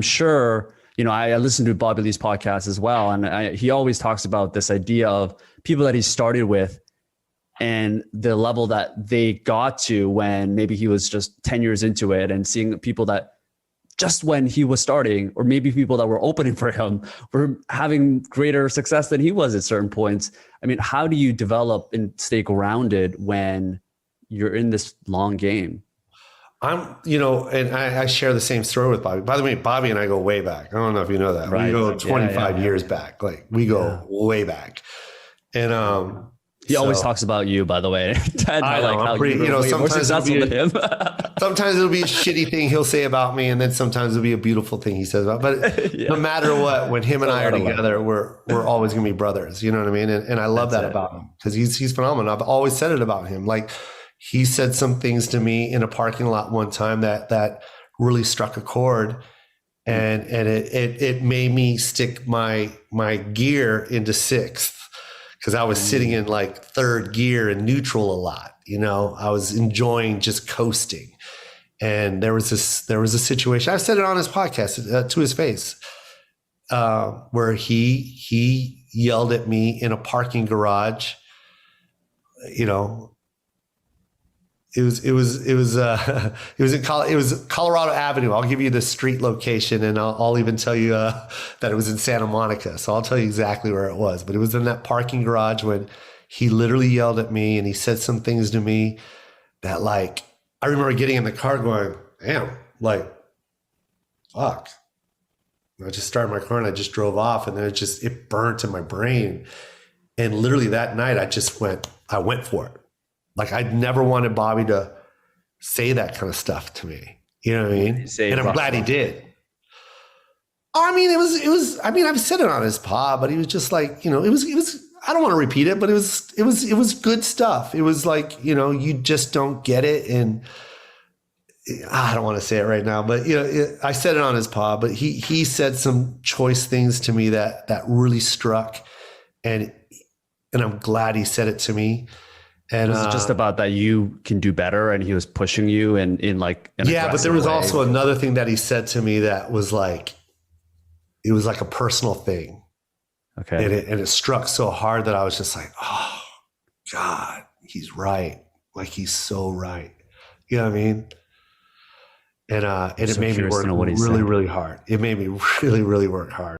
sure, I listen to Bobby Lee's podcast as well. And he always talks about this idea of people that he started with and the level that they got to when maybe he was just 10 years into it, and seeing people that just when he was starting, or maybe people that were opening for him, were having greater success than he was at certain points. I mean, how do you develop and stay grounded when you're in this long game? And I share the same story with Bobby. By the way, Bobby and I go way back. I don't know if you know that. Right. We go 25 years back. Like we go way back. And he always talks about you, by the way. I know, I'm pretty, sometimes sometimes it'll be a shitty thing he'll say about me, and then sometimes it'll be a beautiful thing he says about me. But no matter what, when him and I are together, we're always gonna be brothers. You know what I mean? And I love that about him, because he's phenomenal. I've always said it about him. Like, he said some things to me in a parking lot one time that really struck a chord, and it made me stick my gear into sixth, because I was sitting in like third gear and neutral a lot. I was enjoying just coasting, and there was a situation. I've said it on his podcast to his face, where he yelled at me in a parking garage. It was Colorado Avenue. I'll give you the street location, and I'll even tell you that it was in Santa Monica. So I'll tell you exactly where it was. But it was in that parking garage when he literally yelled at me, and he said some things to me that, like, I remember getting in the car going, damn, like, fuck. And I just started my car and I just drove off, and then it burnt in my brain. And literally that night I went for it. Like, I'd never wanted Bobby to say that kind of stuff to me. You know what I mean? And I'm glad he did. I mean, it was, I've said it on his pod, but he was just like, it was, I don't want to repeat it, but it was good stuff. It was like, you just don't get it. And I don't want to say it right now, but I said it on his pod, but he said some choice things to me that really struck, and I'm glad he said it to me. And was it just about that you can do better, and he was pushing you in like an but there was way? Also another thing that he said to me that was like, it was like a personal thing. Okay. And it struck so hard that I was just like, oh God, he's right. Like, he's so right. You know what I mean? And it made me work really, really hard. It made me really, really work hard.